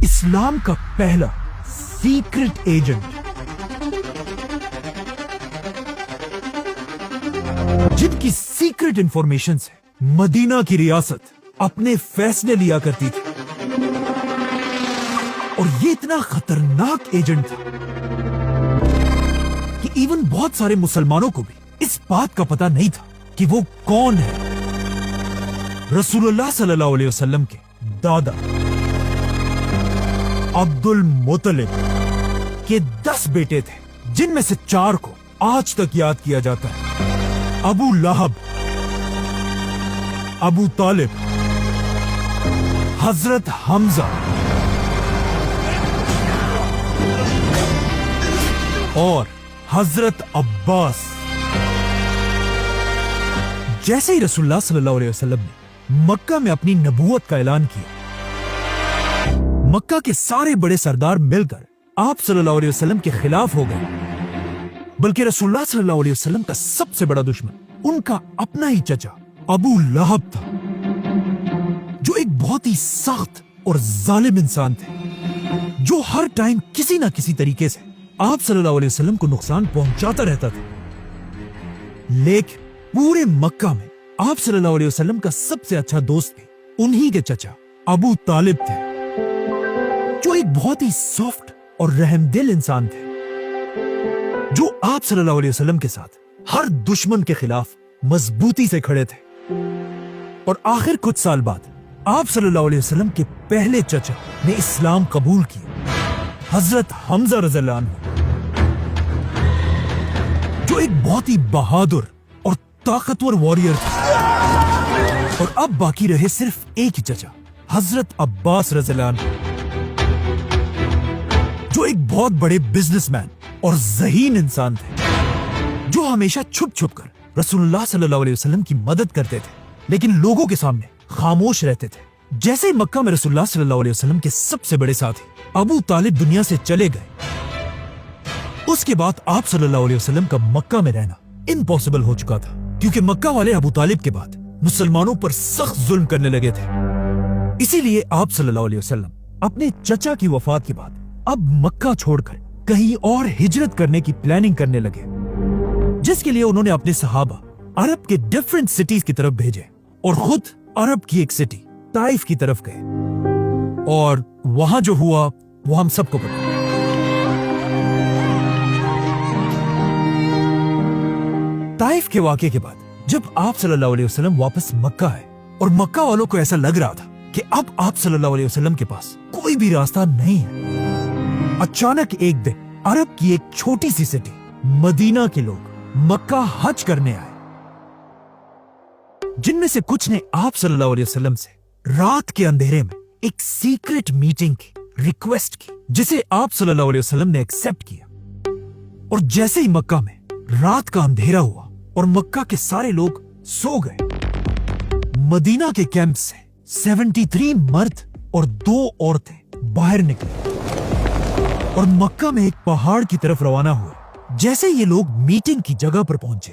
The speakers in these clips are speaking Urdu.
اسلام کا پہلا سیکرٹ ایجنٹ جن کی سیکرٹ انفارمیشن سے مدینہ کی ریاست اپنے فیصلے لیا کرتی تھی، اور یہ اتنا خطرناک ایجنٹ تھا کہ ایون بہت سارے مسلمانوں کو بھی اس بات کا پتہ نہیں تھا کہ وہ کون ہے۔ رسول اللہ صلی اللہ علیہ وسلم کے دادا عبد المطلب کے 10 بیٹے تھے، جن میں سے 4 کو آج تک یاد کیا جاتا ہے: ابو لہب، ابو طالب، حضرت حمزہ اور حضرت عباس۔ جیسے ہی رسول اللہ صلی اللہ علیہ وسلم نے مکہ میں اپنی نبوت کا اعلان کیا، مکہ کے سارے بڑے سردار مل کر آپ صلی اللہ علیہ وسلم کے خلاف ہو گئے، بلکہ رسول اللہ صلی اللہ علیہ وسلم کا سب سے بڑا دشمن ان کا اپنا ہی چچا ابو لہب تھا، جو ایک بہت ہی سخت اور ظالم انسان تھے، جو ہر ٹائم کسی نہ کسی طریقے سے آپ صلی اللہ علیہ وسلم کو نقصان پہنچاتا رہتا تھا۔ لیکن پورے مکہ میں آپ صلی اللہ علیہ وسلم کا سب سے اچھا دوست بھی انہی کے چچا ابو طالب تھے، جو ایک بہت ہی سافٹ اور رحم دل انسان تھے، جو آپ صلی اللہ علیہ وسلم کے ساتھ ہر دشمن کے خلاف مضبوطی سے کھڑے تھے۔ اور آخر کچھ سال بعد آپ صلی اللہ علیہ وسلم کے پہلے چچا نے اسلام قبول کیا، حضرت حمزہ رضی اللہ عنہ، جو ایک بہت ہی بہادر اور طاقتور واریر تھا۔ اور اب باقی رہے صرف ایک ہی چچا، حضرت عباس رضی اللہ عنہ، جو ایک بہت بڑے بزنس مین اور ذہین انسان تھے، جو ہمیشہ چھپ چھپ کر رسول اللہ صلی اللہ علیہ وسلم کی مدد کرتے تھے، لیکن لوگوں کے سامنے خاموش رہتے تھے۔ جیسے ہی مکہ میں رسول اللہ صلی اللہ علیہ وسلم کے سب سے بڑے ساتھی ابو طالب دنیا سے چلے گئے، اس کے بعد آپ صلی اللہ علیہ وسلم کا مکہ میں رہنا امپاسبل ہو چکا تھا، کیونکہ مکہ والے ابو طالب کے بعد مسلمانوں پر سخت ظلم کرنے لگے تھے۔ اسی لیے آپ صلی اللہ علیہ وسلم اپنے چچا کی وفات کے بعد اب مکہ چھوڑ کر کہیں اور ہجرت کرنے کی پلاننگ کرنے لگے، جس کے لیے انہوں نے اپنے صحابہ عرب کے ڈیفرنٹ سٹیز کی طرف بھیجے، اور خود عرب کی ایک سٹی طائف کی طرف گئے، اور وہاں جو ہوا وہ ہم سب کو پتا۔ طائف کے واقعے کے بعد جب آپ صلی اللہ علیہ وسلم واپس مکہ آئے، اور مکہ والوں کو ایسا لگ رہا تھا کہ اب آپ صلی اللہ علیہ وسلم کے پاس کوئی بھی راستہ نہیں ہے، اچانک ایک دن عرب کی ایک چھوٹی سی سٹی مدینہ کے لوگ مکہ حج کرنے آئے، جن میں سے کچھ نے آپ صلی اللہ علیہ وسلم سے رات کے اندھیرے میں ایک سیکرٹ میٹنگ کی ریکویسٹ کی، جسے آپ صلی اللہ علیہ وسلم نے ایکسپٹ کیا۔ اور جیسے ہی مکہ میں رات کا اندھیرا ہوا اور مکہ کے سارے لوگ سو گئے، مدینہ کے کیمپ سے 73 مرد اور 2 عورتیں باہر نکلے اور مکہ میں ایک پہاڑ کی طرف روانہ ہوئے۔ جیسے یہ لوگ میٹنگ کی جگہ پر پہنچے،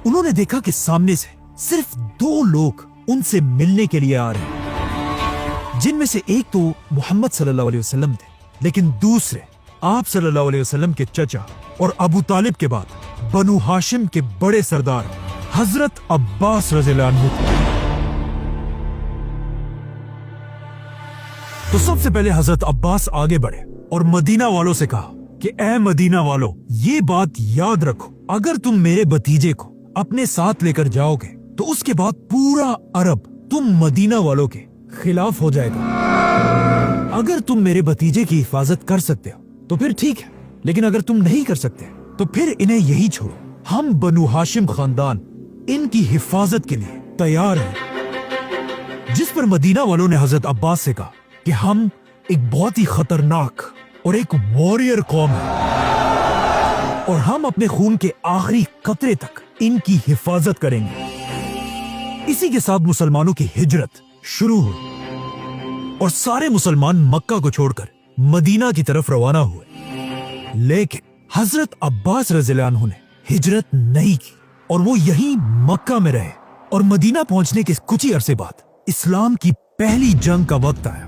انہوں نے دیکھا کہ سامنے سے صرف 2 لوگ ان سے ملنے کے لیے آ رہے ہیں، جن میں سے ایک تو محمد صلی اللہ علیہ وسلم تھے، لیکن دوسرے آپ صلی اللہ علیہ وسلم کے چچا اور ابو طالب کے بعد بنو ہاشم کے بڑے سردار حضرت عباس رضی اللہ عنہ تھے۔ تو سب سے پہلے حضرت عباس آگے بڑھے اور مدینہ والوں سے کہا کہ اے مدینہ والوں، یہ بات یاد رکھو، اگر تم میرے بھتیجے کو اپنے ساتھ لے کر جاؤ گے تو اس کے بعد پورا عرب تم مدینہ والوں کے خلاف ہو جائے گا۔ اگر تم میرے بھتیجے کی حفاظت کر سکتے ہو تو پھر ٹھیک ہے، لیکن اگر تم نہیں کر سکتے تو پھر انہیں یہی چھوڑو، ہم بنو ہاشم خاندان ان کی حفاظت کے لیے تیار ہیں۔ جس پر مدینہ والوں نے حضرت عباس سے کہا کہ ہم ایک بہت ہی خطرناک اور ایک واریر قوم ہے، اور ہم اپنے خون کے آخری قطرے تک ان کی حفاظت کریں گے۔ اسی کے ساتھ مسلمانوں کی ہجرت شروع ہوئی، اور سارے مسلمان مکہ کو چھوڑ کر مدینہ کی طرف روانہ ہوئے۔ لیکن حضرت عباس رضی اللہ عنہ نے ہجرت نہیں کی، اور وہ یہیں مکہ میں رہے، اور مدینہ پہنچنے کے کچھ ہی عرصے بعد اسلام کی پہلی جنگ کا وقت آیا،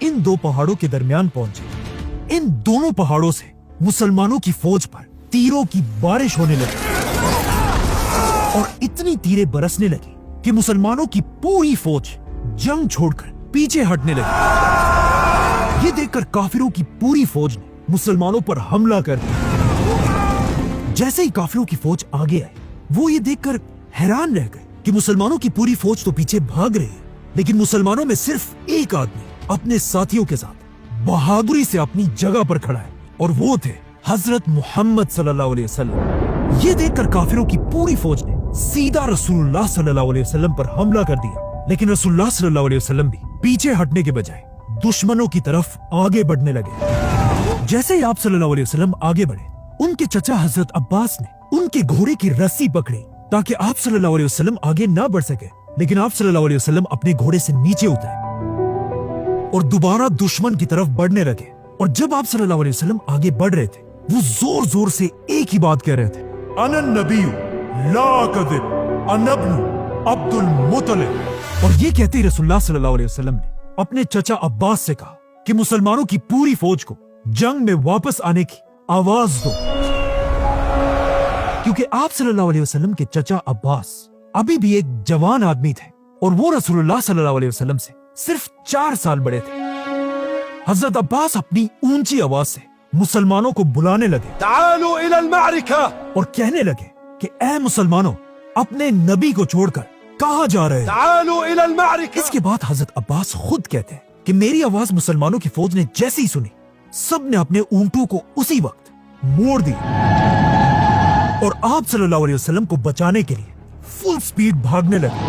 ان دو پہاڑوں کے درمیان پہنچے، ان دونوں پہاڑوں سے مسلمانوں کی فوج پر تیروں کی بارش ہونے لگی اور اتنی تیریں برسنے لگی کہ مسلمانوں کی پوری فوج جنگ چھوڑ کر پیچھے ہٹنے لگی۔ یہ دیکھ کر کافروں کی پوری فوج نے مسلمانوں پر حملہ کر دیا۔ جیسے ہی کافروں کی فوج آگے آئی، وہ یہ دیکھ کر حیران رہ گئے کہ مسلمانوں کی پوری فوج تو پیچھے بھاگ رہی ہے، لیکن مسلمانوں میں صرف ایک آدمی اپنے ساتھیوں کے ساتھ بہادری سے اپنی جگہ پر کھڑا ہے، اور وہ تھے حضرت محمد صلی اللہ علیہ وسلم۔ یہ دیکھ کر کافروں کی پوری فوج نے سیدھا رسول اللہ صلی اللہ علیہ وسلم پر حملہ کر دیا، لیکن رسول اللہ صلی اللہ علیہ وسلم بھی پیچھے ہٹنے کے بجائے دشمنوں کی طرف آگے بڑھنے لگے۔ جیسے ہی آپ صلی اللہ علیہ وسلم آگے بڑھے، ان کے چچا حضرت عباس نے ان کے گھوڑے کی رسی پکڑی تاکہ آپ صلی اللہ علیہ وسلم آگے نہ بڑھ سکے، لیکن آپ صلی اللہ علیہ وسلم اپنے گھوڑے سے نیچے اترے اور دوبارہ دشمن کی طرف بڑھنے لگے۔ اور جب آپ صلی اللہ علیہ وسلم آگے بڑھ رہے تھے، وہ زور زور سے ایک ہی بات کہہ رہے تھے، انا النبی لا کذب انا ابن عبد المطلب۔ اور یہ کہتے ہی رسول اللہ صلی اللہ علیہ وسلم نے اپنے چچا عباس سے کہا کہ مسلمانوں کی پوری فوج کو جنگ میں واپس آنے کی آواز دو، کیونکہ آپ صلی اللہ علیہ وسلم کے چچا عباس ابھی بھی ایک جوان آدمی تھے اور وہ رسول اللہ صلی اللہ علیہ وسلم سے صرف 4 سال بڑے تھے۔ حضرت عباس اپنی اونچی آواز سے مسلمانوں کو بلانے لگے، تعالوا الى المعرکہ، اور کہنے لگے کہ اے مسلمانوں، اپنے نبی کو چھوڑ کر کہاں جا رہے ہیں؟ تعالوا الى المعرکہ۔ اس کے بعد حضرت عباس خود کہتے ہیں کہ میری آواز مسلمانوں کی فوج نے جیسے ہی سنی، سب نے اپنے اونٹوں کو اسی وقت موڑ دی اور آپ صلی اللہ علیہ وسلم کو بچانے کے لیے فل سپیڈ بھاگنے لگے۔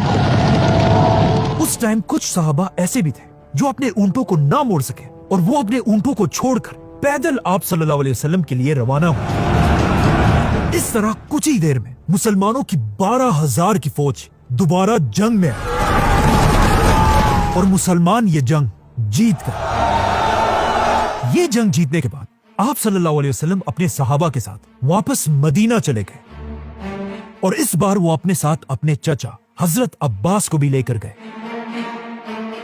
اس ٹائم کچھ صحابہ ایسے بھی تھے جو اپنے اونٹوں کو نہ موڑ سکے اور وہ اپنے اونٹوں کو چھوڑ کر پیدل آپ صلی اللہ علیہ وسلم کے لیے روانہ ہوئے۔ اس طرح کچھ ہی دیر میں مسلمانوں کی 12,000 کی فوج دوبارہ جنگ میں آئی اور مسلمان یہ جنگ جیت گئے۔ یہ جنگ جیتنے کے بعد آپ صلی اللہ علیہ وسلم اپنے صحابہ کے ساتھ واپس مدینہ چلے گئے اور اس بار وہ اپنے ساتھ اپنے چچا حضرت عباس کو بھی لے کر گئے۔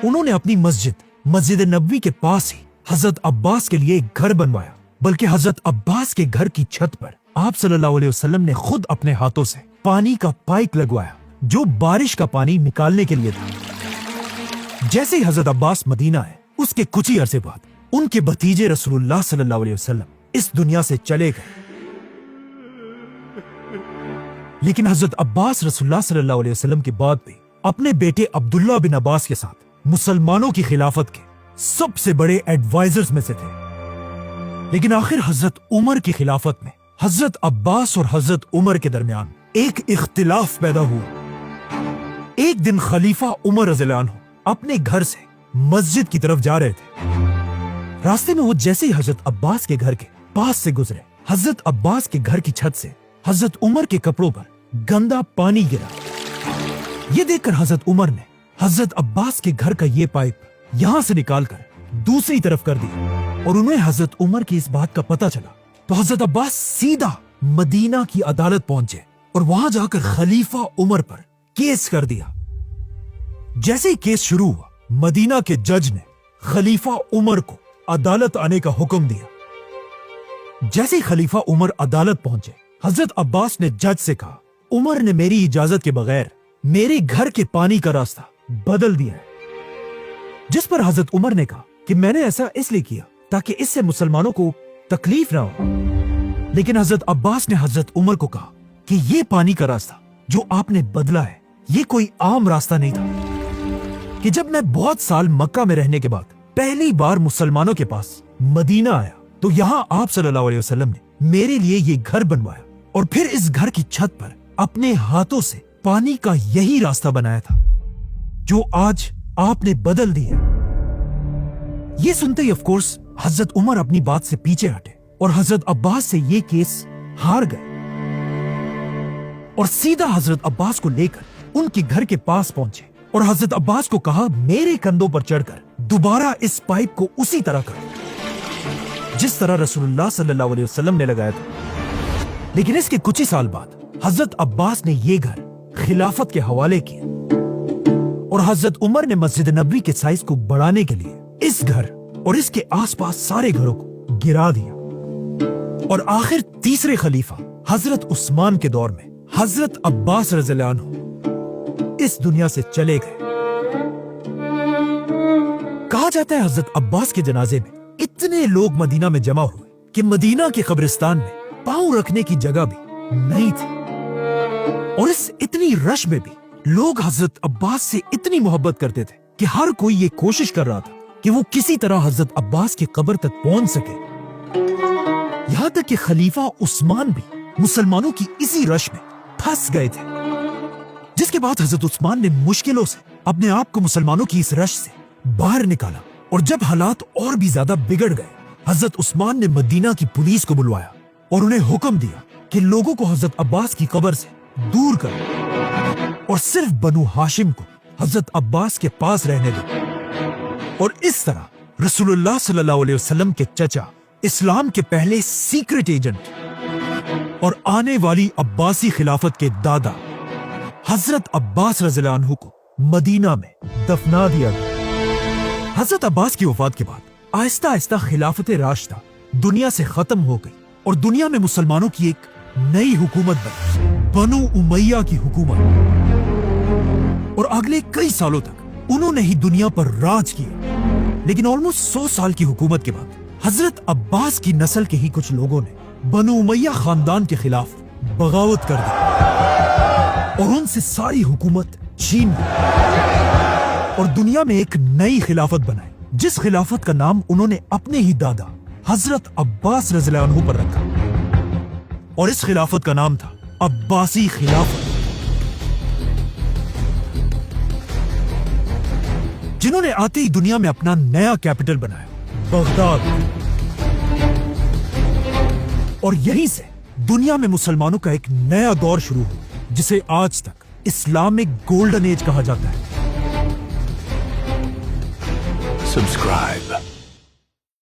انہوں نے اپنی مسجد نبوی کے پاس ہی حضرت عباس کے لیے ایک گھر بنوایا، بلکہ حضرت عباس کے گھر کی چھت پر آپ صلی اللہ علیہ وسلم نے خود اپنے ہاتھوں سے پانی کا پائپ لگوایا جو بارش کا پانی نکالنے کے لیے تھا۔ جیسے ہی حضرت عباس مدینہ آئے، اس کے کچھ ہی عرصے بعد ان کے بھتیجے رسول اللہ صلی اللہ علیہ وسلم اس دنیا سے چلے گئے، لیکن حضرت عباس رسول اللہ صلی اللہ علیہ وسلم کے بعد بھی اپنے بیٹے عبداللہ بن عباس کے ساتھ مسلمانوں کی خلافت کے سب سے بڑے ایڈوائزرز میں سے تھے۔ لیکن آخر حضرت عمر کی خلافت میں حضرت عباس اور حضرت عمر کے درمیان ایک اختلاف پیدا ہوا۔ ایک دن خلیفہ عمر رضی اللہ عنہ اپنے گھر سے مسجد کی طرف جا رہے تھے۔ راستے میں وہ جیسے ہی حضرت عباس کے گھر کے پاس سے گزرے، حضرت عباس کے گھر کی چھت سے حضرت عمر کے کپڑوں پر گندا پانی گرا۔ یہ دیکھ کر حضرت عمر نے حضرت عباس کے گھر کا یہ پائپ یہاں سے نکال کر دوسری طرف کر دیا، اور انہیں حضرت عمر کی اس بات کا پتہ چلا تو حضرت عباس سیدھا مدینہ کی عدالت پہنچے اور وہاں جا کر خلیفہ عمر پر کیس کر دیا۔ جیسے ہی کیس شروع ہوا، مدینہ کے جج نے خلیفہ عمر کو عدالت آنے کا حکم دیا۔ جیسے ہی خلیفہ عمر عدالت پہنچے، حضرت عباس نے جج سے کہا، عمر نے میری اجازت کے بغیر میرے گھر کے پانی کا راستہ بدل دیا ہے۔ جس پر حضرت عمر نے کہا کہ میں نے ایسا اس لیے کیا تاکہ اس سے مسلمانوں کو تکلیف نہ ہو، لیکن حضرت عباس نے حضرت عمر کو کہا کہ یہ پانی کا راستہ جو آپ نے بدلا ہے یہ کوئی عام راستہ نہیں تھا، کہ جب میں بہت سال مکہ میں رہنے کے بعد پہلی بار مسلمانوں کے پاس مدینہ آیا تو یہاں آپ صلی اللہ علیہ وسلم نے میرے لیے یہ گھر بنوایا اور پھر اس گھر کی چھت پر اپنے ہاتھوں سے پانی کا یہی راستہ بنایا تھا جو آج آپ نے بدل دیا۔ یہ سنتے ہی آف کورس حضرت عمر اپنی بات سے پیچھے ہٹے اور حضرت عباس سے یہ کیس ہار گئے اور سیدھا حضرت عباس کو لے کر ان کے گھر کے پاس پہنچے اور حضرت عباس کو کہا، میرے کندھوں پر چڑھ کر دوبارہ اس پائپ کو اسی طرح کرو جس طرح رسول اللہ صلی اللہ علیہ وسلم نے لگایا تھا۔ لیکن اس کے کچھ ہی سال بعد حضرت عباس نے یہ گھر خلافت کے حوالے کیا اور حضرت عمر نے مسجد نبوی کے سائز کو بڑھانے کے لیے اس گھر اور اس کے آس پاس سارے گھروں کو گرا دیا۔ اور آخر تیسرے خلیفہ حضرت عثمان کے دور میں حضرت عباس رضی اللہ عنہ اس دنیا سے چلے گئے۔ کہا جاتا ہے حضرت عباس کے جنازے میں اتنے لوگ مدینہ میں جمع ہوئے کہ مدینہ کے قبرستان میں پاؤں رکھنے کی جگہ بھی نہیں تھی، اور اس اتنی رش میں بھی لوگ حضرت عباس سے اتنی محبت کرتے تھے کہ ہر کوئی یہ کوشش کر رہا تھا کہ وہ کسی طرح حضرت عباس کی قبر تک پہنچ سکے، یہاں تک کہ خلیفہ عثمان بھی مسلمانوں کی اسی رش میں پھنس گئے تھے، جس کے بعد حضرت عثمان نے مشکلوں سے اپنے آپ کو مسلمانوں کی اس رش سے باہر نکالا۔ اور جب حالات اور بھی زیادہ بگڑ گئے، حضرت عثمان نے مدینہ کی پولیس کو بلوایا اور انہیں حکم دیا کہ لوگوں کو حضرت عباس کی قبر سے دور کرو اور صرف بنو ہاشم کو حضرت عباس کے پاس رہنے دو۔ اور اس طرح رسول اللہ صلی اللہ علیہ وسلم کے چچا، اسلام کے پہلے سیکرٹ ایجنٹ اور آنے والی عباسی خلافت کے دادا حضرت عباس رضی اللہ عنہ کو مدینہ میں دفنا دیا گیا۔ حضرت عباس کی وفات کے بعد آہستہ آہستہ خلافت راشدہ دنیا سے ختم ہو گئی اور دنیا میں مسلمانوں کی ایک نئی حکومت بنی، بنو امیہ کی حکومت، اور اگلے کئی سالوں تک انہوں نے ہی دنیا پر راج کیا۔ لیکن آلموسٹ 100 سال کی حکومت کے بعد حضرت عباس کی نسل کے ہی کچھ لوگوں نے بنو امیہ خاندان کے خلاف بغاوت کر دی اور ان سے ساری حکومت چھین لی اور دنیا میں ایک نئی خلافت بنائی، جس خلافت کا نام انہوں نے اپنے ہی دادا حضرت عباس رضی اللہ عنہ پر رکھا، اور اس خلافت کا نام تھا عباسی خلافت، جنہوں نے آتے ہی دنیا میں اپنا نیا کیپٹل بنایا، بغداد، اور یہیں سے دنیا میں مسلمانوں کا ایک نیا دور شروع ہوا، جسے آج تک اسلامک گولڈن ایج کہا جاتا ہے۔ Subscribe.